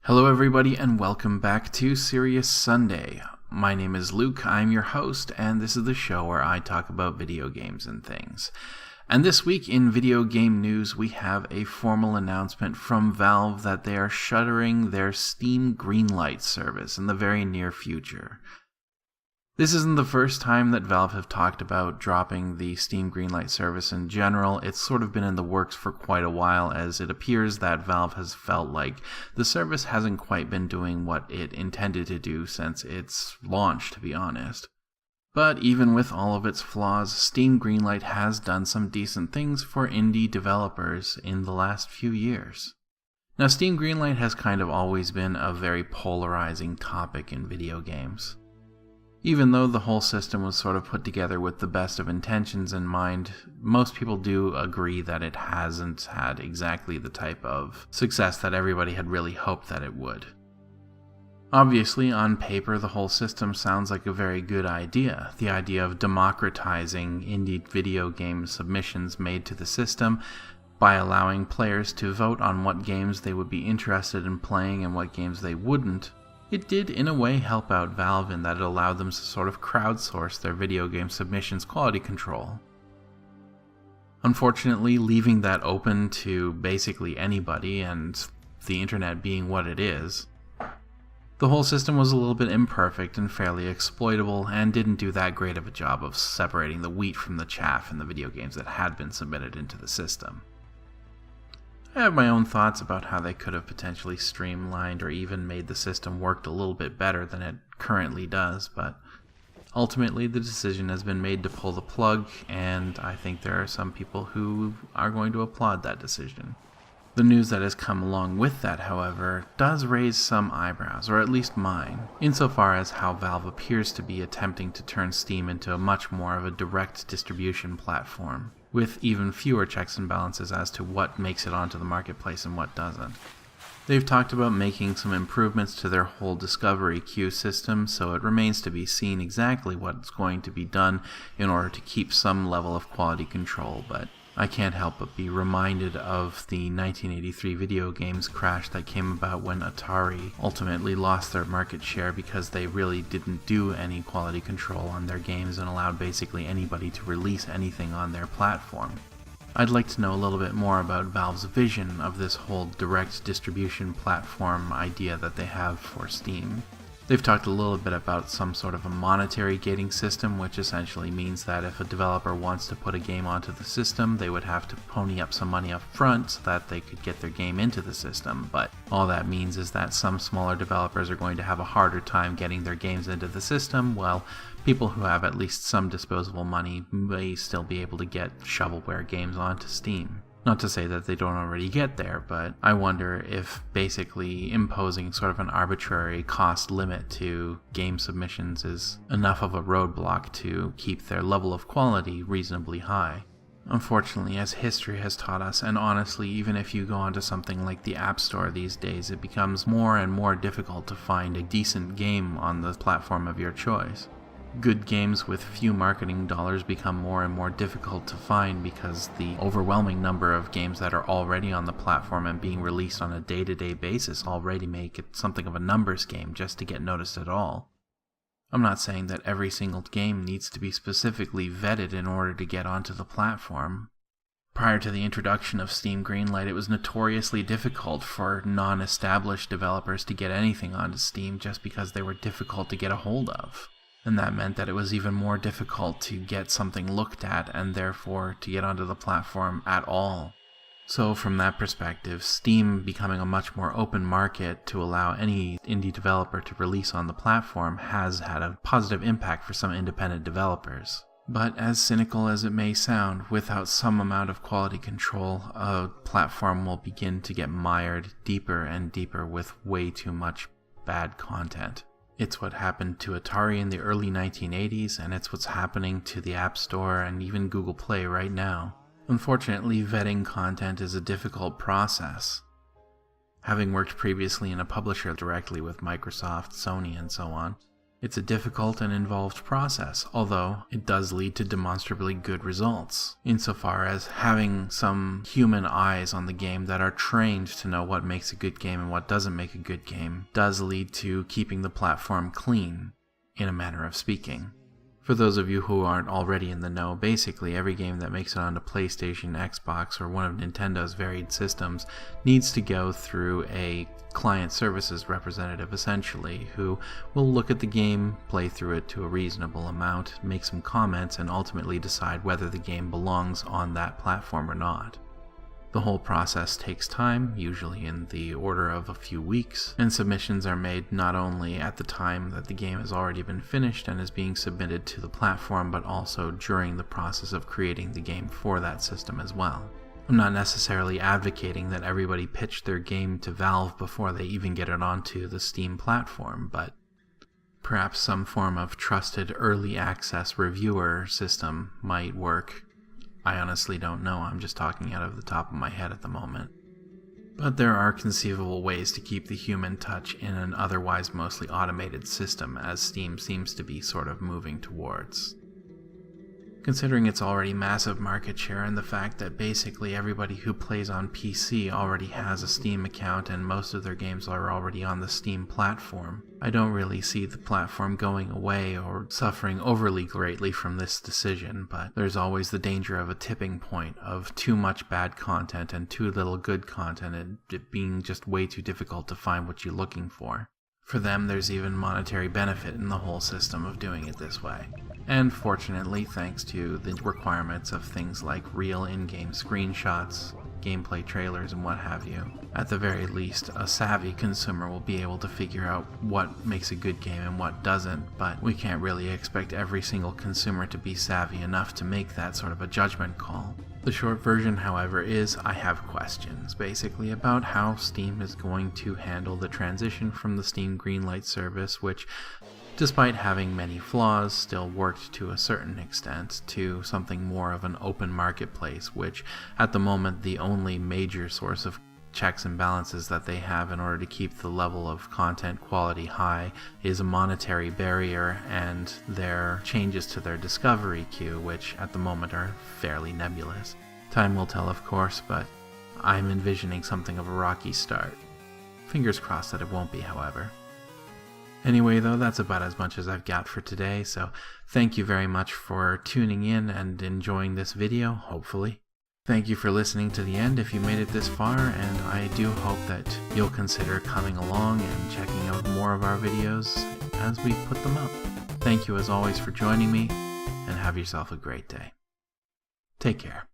Hello everybody and welcome back to Serious Sunday. My name is Luke, I'm your host, and this is the show where I talk about video games and things. And this week in video game news, we have a formal announcement from Valve that they are shuttering their Steam Greenlight service in the very near future. This isn't the first time that Valve have talked about dropping the Steam Greenlight service in general. It's sort of been in the works for quite a while, as it appears that Valve has felt like the service hasn't quite been doing what it intended to do since its launch, to be honest. But even with all of its flaws, Steam Greenlight has done some decent things for indie developers in the last few years. Now, Steam Greenlight has kind of always been a very polarizing topic in video games. Even though the whole system was sort of put together with the best of intentions in mind, most people do agree that it hasn't had exactly the type of success that everybody had really hoped that it would. Obviously, on paper, the whole system sounds like a very good idea. The idea of democratizing indie video game submissions made to the system by allowing players to vote on what games they would be interested in playing and what games they wouldn't. It did, in a way, help out Valve in that it allowed them to sort of crowdsource their video game submissions quality control. Unfortunately, leaving that open to basically anybody, and the internet being what it is, the whole system was a little bit imperfect and fairly exploitable, and didn't do that great of a job of separating the wheat from the chaff in the video games that had been submitted into the system. I have my own thoughts about how they could have potentially streamlined or even made the system work a little bit better than it currently does, but ultimately the decision has been made to pull the plug, and I think there are some people who are going to applaud that decision. The news that has come along with that, however, does raise some eyebrows, or at least mine, insofar as how Valve appears to be attempting to turn Steam into a much more of a direct distribution platform, with even fewer checks and balances as to what makes it onto the marketplace and what doesn't. They've talked about making some improvements to their whole discovery queue system, so it remains to be seen exactly what's going to be done in order to keep some level of quality control, but I can't help but be reminded of the 1983 video games crash that came about when Atari ultimately lost their market share because they really didn't do any quality control on their games and allowed basically anybody to release anything on their platform. I'd like to know a little bit more about Valve's vision of this whole direct distribution platform idea that they have for Steam. They've talked a little bit about some sort of a monetary gating system, which essentially means that if a developer wants to put a game onto the system, they would have to pony up some money up front so that they could get their game into the system. But all that means is that some smaller developers are going to have a harder time getting their games into the system, while people who have at least some disposable money may still be able to get shovelware games onto Steam. Not to say that they don't already get there, but I wonder if basically imposing sort of an arbitrary cost limit to game submissions is enough of a roadblock to keep their level of quality reasonably high. Unfortunately, as history has taught us, and honestly, even if you go onto something like the App Store these days, it becomes more and more difficult to find a decent game on the platform of your choice. Good games with few marketing dollars become more and more difficult to find because the overwhelming number of games that are already on the platform and being released on a day-to-day basis already make it something of a numbers game just to get noticed at all. I'm not saying that every single game needs to be specifically vetted in order to get onto the platform. Prior to the introduction of Steam Greenlight, it was notoriously difficult for non-established developers to get anything onto Steam just because they were difficult to get a hold of. And that meant that it was even more difficult to get something looked at and therefore to get onto the platform at all. So from that perspective, Steam becoming a much more open market to allow any indie developer to release on the platform has had a positive impact for some independent developers. But as cynical as it may sound, without some amount of quality control, a platform will begin to get mired deeper and deeper with way too much bad content. It's what happened to Atari in the early 1980s, and it's what's happening to the App Store and even Google Play right now. Unfortunately, vetting content is a difficult process. Having worked previously in a publisher directly with Microsoft, Sony, and so on, It's a difficult and involved process, although it does lead to demonstrably good results, insofar as having some human eyes on the game that are trained to know what makes a good game and what doesn't make a good game does lead to keeping the platform clean, in a manner of speaking. For those of you who aren't already in the know, basically every game that makes it onto PlayStation, Xbox, or one of Nintendo's varied systems needs to go through a client services representative, essentially, who will look at the game, play through it to a reasonable amount, make some comments, and ultimately decide whether the game belongs on that platform or not. The whole process takes time, usually in the order of a few weeks, and submissions are made not only at the time that the game has already been finished and is being submitted to the platform, but also during the process of creating the game for that system as well. I'm not necessarily advocating that everybody pitch their game to Valve before they even get it onto the Steam platform, but perhaps some form of trusted early access reviewer system might work. I honestly don't know, I'm just talking out of the top of my head at the moment. But there are conceivable ways to keep the human touch in an otherwise mostly automated system, as Steam seems to be sort of moving towards. Considering its already massive market share and the fact that basically everybody who plays on PC already has a Steam account and most of their games are already on the Steam platform, I don't really see the platform going away or suffering overly greatly from this decision, but there's always the danger of a tipping point of too much bad content and too little good content, and it being just way too difficult to find what you're looking for. For them, there's even monetary benefit in the whole system of doing it this way. And fortunately, thanks to the requirements of things like real in-game screenshots, gameplay trailers, and what have you, at the very least, a savvy consumer will be able to figure out what makes a good game and what doesn't, but we can't really expect every single consumer to be savvy enough to make that sort of a judgment call. The short version, however, is I have questions, basically, about how Steam is going to handle the transition from the Steam Greenlight service, which, despite having many flaws, still worked to a certain extent, to something more of an open marketplace, which, at the moment, the only major source of checks and balances that they have in order to keep the level of content quality high is a monetary barrier and their changes to their discovery queue, which at the moment are fairly nebulous. Time will tell, of course, but I'm envisioning something of a rocky start. Fingers crossed that it won't be, however. Anyway, though, that's about as much as I've got for today, so thank you very much for tuning in and enjoying this video, hopefully. Thank you for listening to the end if you made it this far, and I do hope that you'll consider coming along and checking out more of our videos as we put them up. Thank you as always for joining me, and have yourself a great day. Take care.